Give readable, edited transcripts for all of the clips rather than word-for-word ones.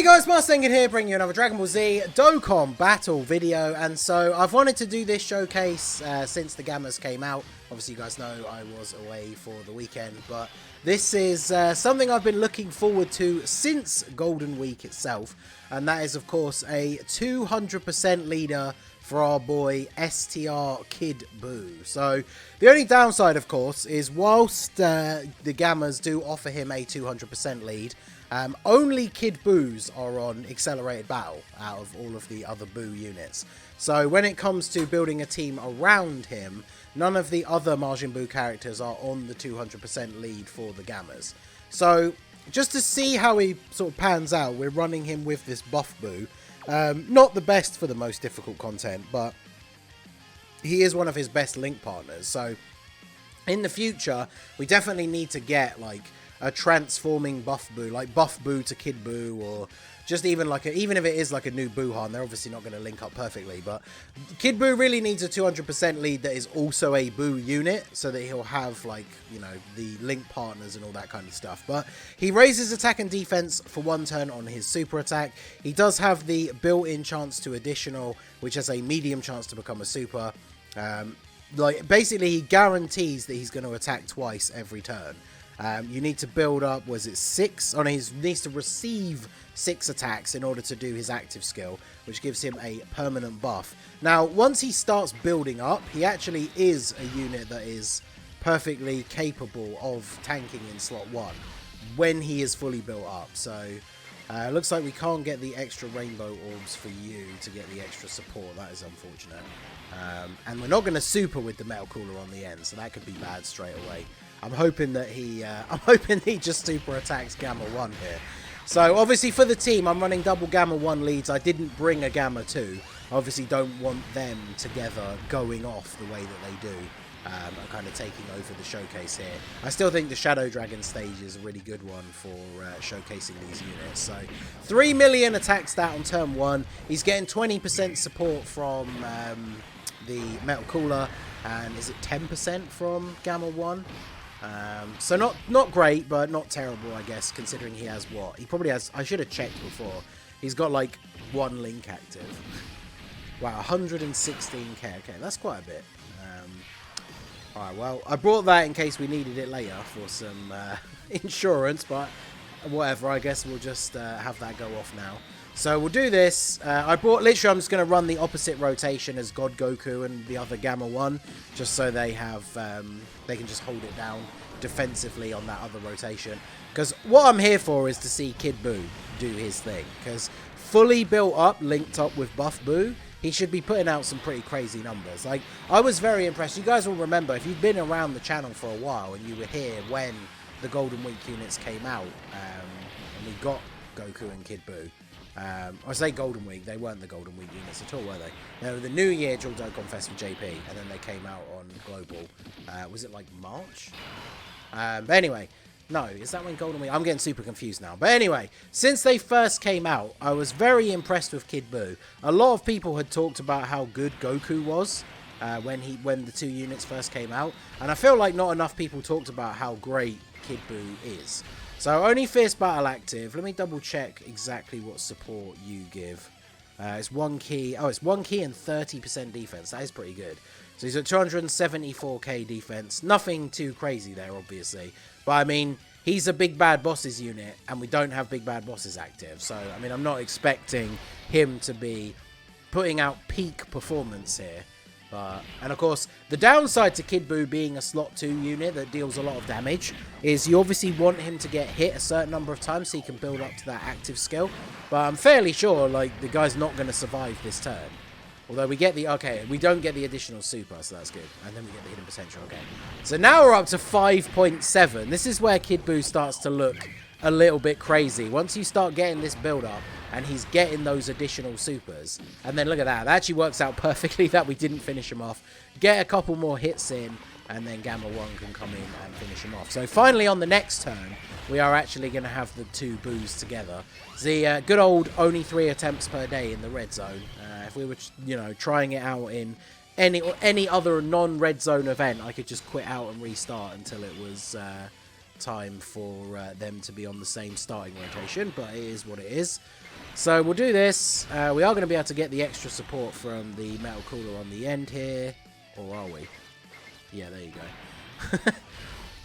Hey guys, Mustang here, bringing you another Dragon Ball Z Dokkan battle video. And so I've wanted to do this showcase since the Gammas came out. Obviously you guys know I was away for the weekend, but this is something I've been looking forward to since Golden Week itself. And that is of course a 200% leader for our boy STR Kid Buu. So the only downside of course is whilst the Gammas do offer him a 200% lead, only Kid Buus are on Accelerated Battle out of all of the other Buu units. So when it comes to building a team around him, none of the other Majin Buu characters are on the 200% lead for the Gammas. So just to see how he sort of pans out, we're running him with this buff Buu. Not the best for the most difficult content, but he is one of his best link partners. So in the future, we definitely need to get like a transforming buff Buu, like buff Buu to Kid Buu, or just even like even if it is like a new Buuhan, they're obviously not going to link up perfectly, but Kid Buu really needs a 200% lead that is also a Buu unit, so that he'll have like, you know, the link partners and all that kind of stuff. But he raises attack and defense for one turn on his super attack. He does have the built-in chance to additional, which has a medium chance to become a super. Like basically he guarantees that he's going to attack twice every turn. You need to build up, was it 6? Oh no, he needs to receive 6 attacks in order to do his active skill, which gives him a permanent buff. Now, once he starts building up, he actually is a unit that is perfectly capable of tanking in slot 1 when he is fully built up. So, looks like we can't get the extra rainbow orbs for you to get the extra support. That is unfortunate. And we're not going to super with the metal cooler on the end, so that could be bad straight away. I'm hoping that he just super attacks Gamma 1 here. So obviously for the team, I'm running double Gamma 1 leads. I didn't bring a Gamma 2. I obviously don't want them together going off the way that they do. And kind of taking over the showcase here. I still think the Shadow Dragon stage is a really good one for showcasing these units. So 3 million attack stat on turn 1. He's getting 20% support from the metal cooler. And is it 10% from Gamma 1? So not great, but not terrible, I guess, considering he has what? He probably has, I should have checked before. He's got like 1 link active. Wow, 116k. Okay, that's quite a bit. Alright, well, I brought that in case we needed it later for some insurance, but whatever, I guess we'll just have that go off now. So we'll do this. I brought, literally, I'm just going to run the opposite rotation as God Goku and the other Gamma 1, just so they have, they can just hold it down defensively on that other rotation. Because what I'm here for is to see Kid Buu do his thing. Because fully built up, linked up with buff Buu, he should be putting out some pretty crazy numbers. Like, I was very impressed. You guys will remember, if you've been around the channel for a while and you were here when the Golden Week units came out, and we got Goku and Kid Buu. I say Golden Week, they weren't the Golden Week units at all, were they? They were the New Year Dual Dokkan Fest with JP, and then they came out on Global. Was it like March? But anyway, no, is that when Golden Week? I'm getting super confused now. But anyway, since they first came out, I was very impressed with Kid Buu. A lot of people had talked about how good Goku was when the 2 units first came out, and I feel like not enough people talked about how great Kid Buu is. So only Fierce Battle active. Let me double check exactly what support you give. It's 1 key. Oh, it's 1 key and 30% defense. That is pretty good. So he's at 274k defense. Nothing too crazy there, obviously. But I mean, he's a big bad bosses unit, and we don't have big bad bosses active. So I mean, I'm not expecting him to be putting out peak performance here. And of course, the downside to Kid Buu being a slot 2 unit that deals a lot of damage is you obviously want him to get hit a certain number of times so he can build up to that active skill. But I'm fairly sure like the guy's not going to survive this turn. Although we get the, okay, we don't get the additional super, so that's good. And then we get the hidden potential, okay. So now we're up to 5.7. This is where Kid Buu starts to look a little bit crazy. Once you start getting this build up, and he's getting those additional supers. And then look at that. That actually works out perfectly that we didn't finish him off. Get a couple more hits in, and then Gamma 1 can come in and finish him off. So finally on the next turn, we are actually going to have the 2 Buus together. The good old only 3 attempts per day in the red zone. If we were, you know, trying it out in any other non-red zone event, I could just quit out and restart until it was time for them to be on the same starting rotation, but it is what it is. So we'll do this. We are going to be able to get the extra support from the metal cooler on the end here. Or are we? Yeah, there you go.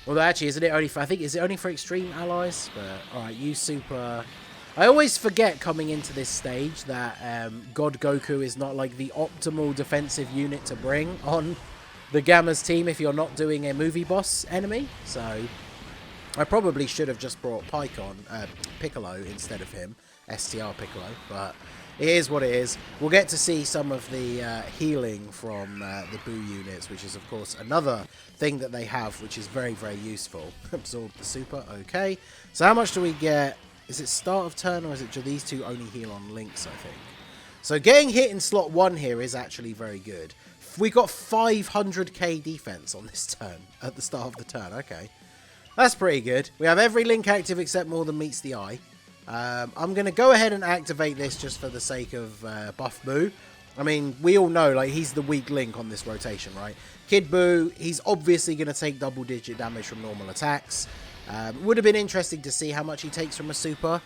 Although actually, isn't it only for, I think, is it only for extreme allies? But alright, use super. I always forget coming into this stage that God Goku is not like the optimal defensive unit to bring on the Gamma's team if you're not doing a movie boss enemy. So I probably should have just brought Piccolo instead of him. STR Piccolo, but it is what it is. We'll get to see some of the healing from the Buu units, which is, of course, another thing that they have, which is very, very useful. Absorb the super, okay. So how much do we get? Is it start of turn, or is it do these two only heal on links, I think? So getting hit in slot 1 here is actually very good. We got 500k defense on this turn, at the start of the turn, okay. That's pretty good. We have every link active except more than meets the eye. I'm going to go ahead and activate this just for the sake of Buff Buu. I mean, we all know, like, he's the weak link on this rotation, right? Kid Buu, he's obviously going to take double-digit damage from normal attacks. Would have been interesting to see how much he takes from a super.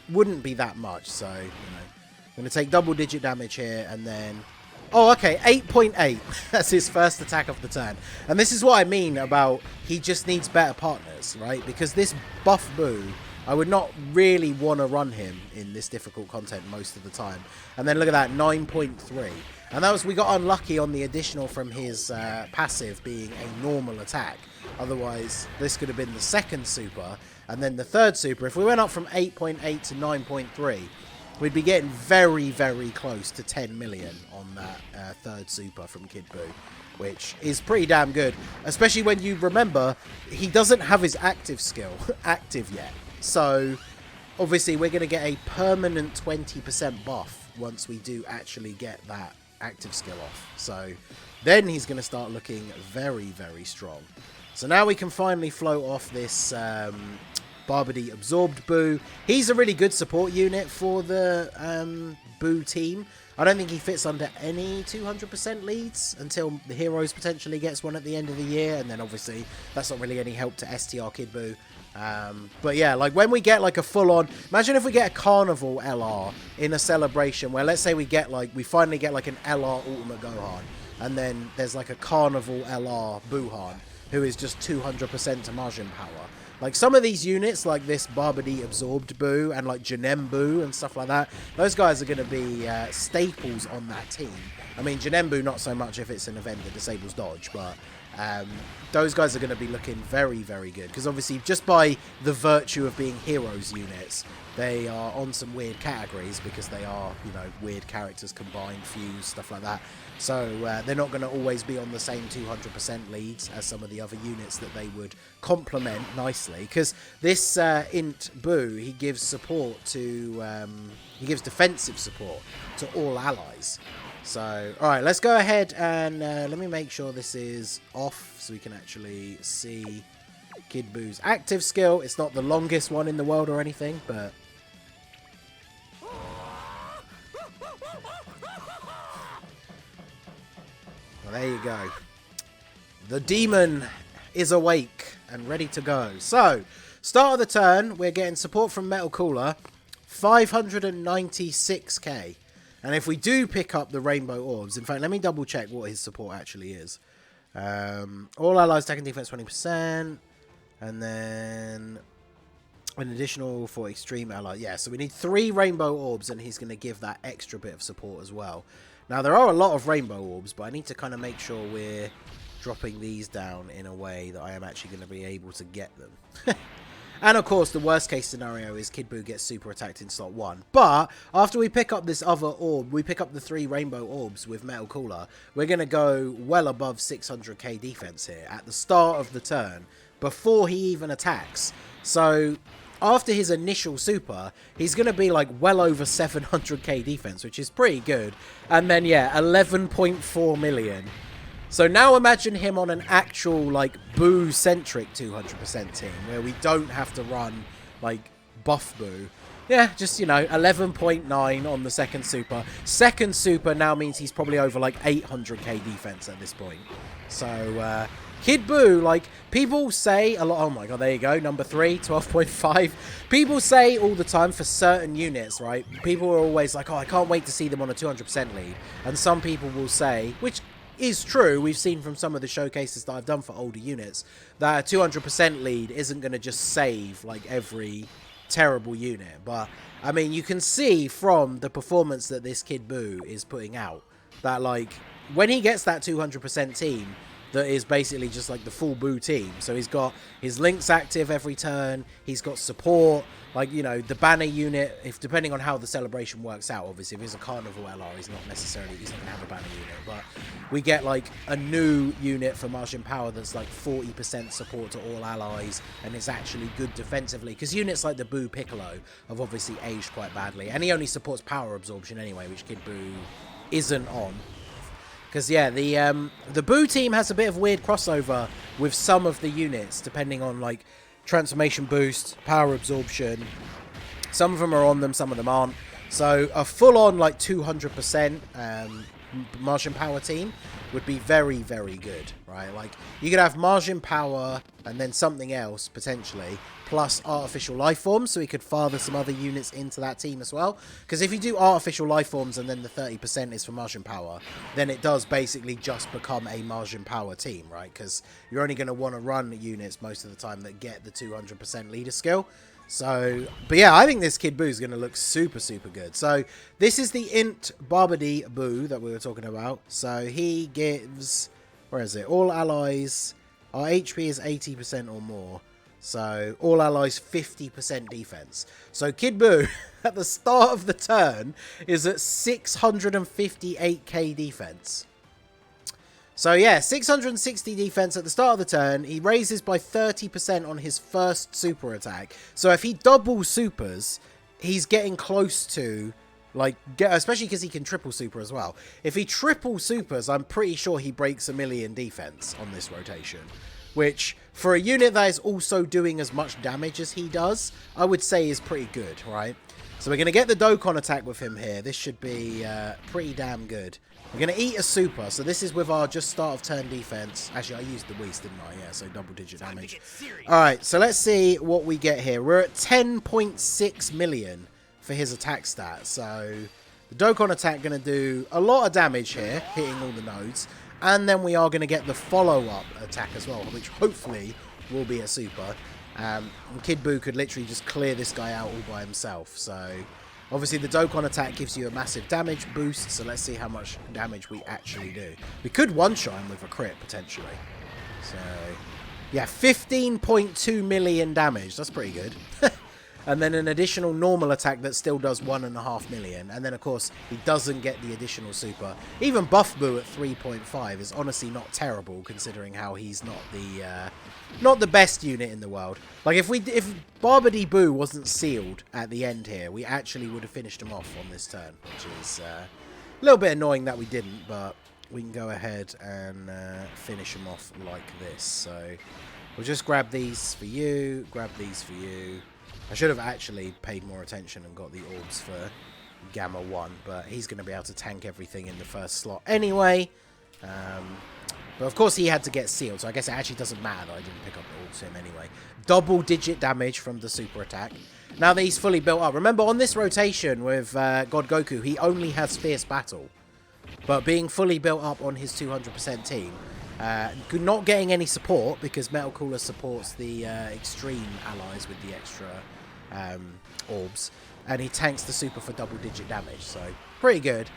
Wouldn't be that much, so, you know. I'm going to take double-digit damage here, and then... Oh, okay, 8.8. That's his first attack of the turn. And this is what I mean about he just needs better partners, right? Because this Buff Buu... I would not really want to run him in this difficult content most of the time. And then look at that, 9.3. And that was, we got unlucky on the additional from his passive being a normal attack. Otherwise, this could have been the second super. And then the third super. If we went up from 8.8 to 9.3, we'd be getting very, very close to 10 million on that third super from Kid Buu, which is pretty damn good. Especially when you remember, he doesn't have his active skill active yet. So, obviously, we're going to get a permanent 20% buff once we do actually get that active skill off. So, then he's going to start looking very, very strong. So now we can finally float off this Barbody Absorbed Buu. He's a really good support unit for the Buu team. I don't think he fits under any 200% leads until the Heroes potentially gets one at the end of the year. And then, obviously, that's not really any help to STR Kid Buu. But yeah, like when we get like a full-on, imagine if we get a Carnival LR in a celebration where, let's say we get like, we finally get like an LR Ultimate Gohan, and then there's like a Carnival LR Buuhan who is just 200% Tamajin power. Like some of these units, like this Barbody Absorbed Buu and like Janem Buu and stuff like that, those guys are going to be staples on that team. I mean, Janem Buu not so much if it's an event that disables dodge, but those guys are going to be looking very, very good. Because obviously, just by the virtue of being heroes units, they are on some weird categories because they are, you know, weird characters combined, fused, stuff like that. So they're not going to always be on the same 200% leads as some of the other units that they would complement nicely. Because this Int Buu, he gives support to, he gives defensive support to all allies. So, alright, let's go ahead and let me make sure this is off so we can actually see Kid Buu's active skill. It's not the longest one in the world or anything, but... Well, there you go. The demon is awake and ready to go. So, start of the turn, we're getting support from Metal Cooler, 596k. And if we do pick up the Rainbow Orbs, in fact, let me double check what his support actually is. All allies attack and defense 20%. And then an additional for extreme ally. Yeah, so we need 3 Rainbow Orbs, and he's going to give that extra bit of support as well. Now, there are a lot of Rainbow Orbs, but I need to kind of make sure we're dropping these down in a way that I am actually going to be able to get them. And, of course, the worst-case scenario is Kid Buu gets super attacked in slot 1. But after we pick up this other orb, we pick up the 3 Rainbow Orbs with Metal Cooler, we're going to go well above 600k defense here at the start of the turn, before he even attacks. So, after his initial super, he's going to be, like, well over 700k defense, which is pretty good. And then, yeah, 11.4 million. So now imagine him on an actual, like, Buu-centric 200% team, where we don't have to run, like, Buff Buu. Yeah, just, you know, 11.9 on the second super. Second super now means he's probably over, like, 800k defense at this point. So, Kid Buu, like, people say a lot. Oh my god, there you go, number 3, 12.5. People say all the time for certain units, right? People are always like, oh, I can't wait to see them on a 200% lead. And some people will say, which is true, we've seen from some of the showcases that I've done for older units, that a 200% lead isn't going to just save, like, every terrible unit. But, I mean, you can see from the performance that this Kid Buu is putting out, that, like, when he gets that 200% team, that is basically just like the full Buu team. So he's got his links active every turn. He's got support, like, you know, the banner unit. If depending on how the celebration works out, obviously, if it's a carnival LR, he's not going to have a banner unit. But we get like a new unit for Martian Power that's like 40% support to all allies, and it's actually good defensively. Because units like the Buu Piccolo have obviously aged quite badly, and he only supports power absorption anyway, which Kid Buu isn't on. Because, yeah, the Buu team has a bit of weird crossover with some of the units, depending on, like, transformation boost, power absorption. Some of them are on them, some of them aren't. So a full-on, like, 200% Martian Power team would be very, very good, right? Like, you could have Martian Power and then something else, potentially, plus Artificial Life Forms, so he could father some other units into that team as well. Because if you do Artificial Life Forms and then the 30% is for Martian Power, then it does basically just become a Martian Power team, right? Because you're only going to want to run units most of the time that get the 200% leader skill. So, but yeah, I think this Kid Buu is going to look super, super good. So, this is the Int Barbady Buu that we were talking about. So, he gives, where is it? All allies, our HP is 80% or more. So, all allies 50% defense. So, Kid Buu, at the start of the turn, is at 658k defense. So, yeah, 660 defense at the start of the turn. He raises by 30% on his first super attack. So, if he double supers, he's getting close to, like, especially because he can triple super as well. If he triple supers, I'm pretty sure he breaks 1 million defense on this rotation. Which, for a unit that is also doing as much damage as he does, I would say is pretty good, right? So we're going to get the Dokkan attack with him here. This should be pretty damn good. We're going to eat a super. So this is with our just start of turn defense. Actually, I used the Whis, didn't I? Yeah, so double digit damage. Alright, so let's see what we get here. We're at 10.6 million for his attack stat. So the Dokkan attack going to do a lot of damage here, hitting all the nodes. And then we are going to get the follow-up attack as well, which hopefully will be a super. And Kid Buu could literally just clear this guy out all by himself. So, obviously the Dokkan attack gives you a massive damage boost. So, let's see how much damage we actually do. We could one-shot him with a crit, potentially. So, yeah, 15.2 million damage. That's pretty good. And then an additional normal attack that still does 1.5 million. And then, of course, he doesn't get the additional super. Even Buff Buu at 3.5 is honestly not terrible, considering how he's not the best unit in the world. Like, if Barbady Buu wasn't sealed at the end here, we actually would have finished him off on this turn, which is a little bit annoying that we didn't, but we can go ahead and finish him off like this. So, we'll just grab these for you, grab these for you. I should have actually paid more attention and got the orbs for Gamma 1, but he's going to be able to tank everything in the first slot anyway. But of course he had to get sealed, so I guess it actually doesn't matter that I didn't pick up the orbs for him anyway. Double-digit damage from the super attack. Now that he's fully built up. Remember, on this rotation with God Goku, he only has Fierce Battle. But being fully built up on his 200% team, not getting any support because Metal Cooler supports the extreme allies with the extra orbs, and he tanks the super for double-digit damage, so pretty good.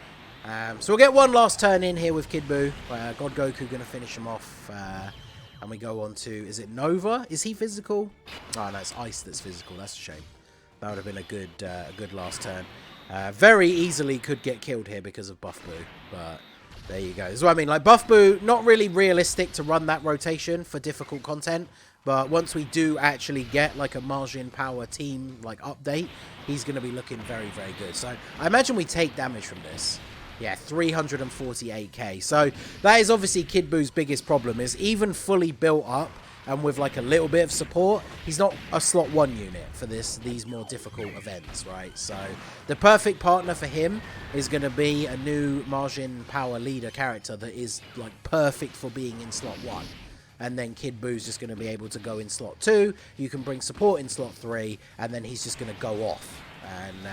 So we'll get one last turn in here with Kid Buu. God Goku going to finish him off, and we go on to, is it Nova? Is he physical? Oh no, it's Ice that's physical. That's a shame. That would have been a good last turn. Very easily could get killed here because of Buff Buu, but there you go. So I mean, like, Buff Buu, not really realistic to run that rotation for difficult content, but once we do actually get like a Martian Power team like update, he's going to be looking very, very good. So I imagine we take damage from this. Yeah, 348k. So that is obviously Kid Buu's biggest problem, is even fully built up and with like a little bit of support, he's not a slot 1 unit for these more difficult events, right? So the perfect partner for him is going to be a new Martian Power leader character that is like perfect for being in slot 1. and then Kid Buu's just going to be able to go in slot 2. You can bring support in slot 3, and then he's just going to go off. And,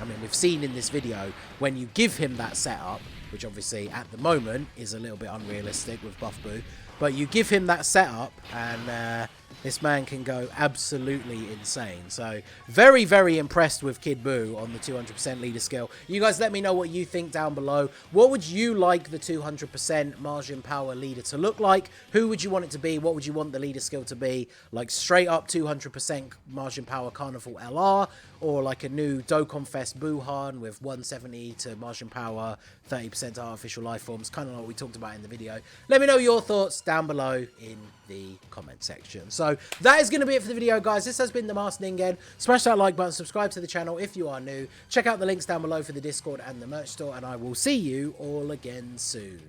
I mean, we've seen in this video, when you give him that setup, which obviously at the moment is a little bit unrealistic with Buff Buu, but you give him that setup, and this man can go absolutely insane. So, very, very impressed with Kid Buu on the 200% leader skill. You guys let me know what you think down below. What would you like the 200% margin power leader to look like? Who would you want it to be? What would you want the leader skill to be? Like straight up 200% margin power Carnival LR, or like a new Dokkan Fest Buuhan with 170 to margin power, 30% to artificial life forms, kind of like we talked about in the video. Let me know your thoughts down below in the comment section. So that is going to be it for the video, guys. This has been the Masked Ningen. Smash that like button, subscribe to the channel if you are new. Check out the links down below for the Discord and the merch store, and I will see you all again soon.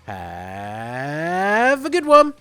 Have a good one.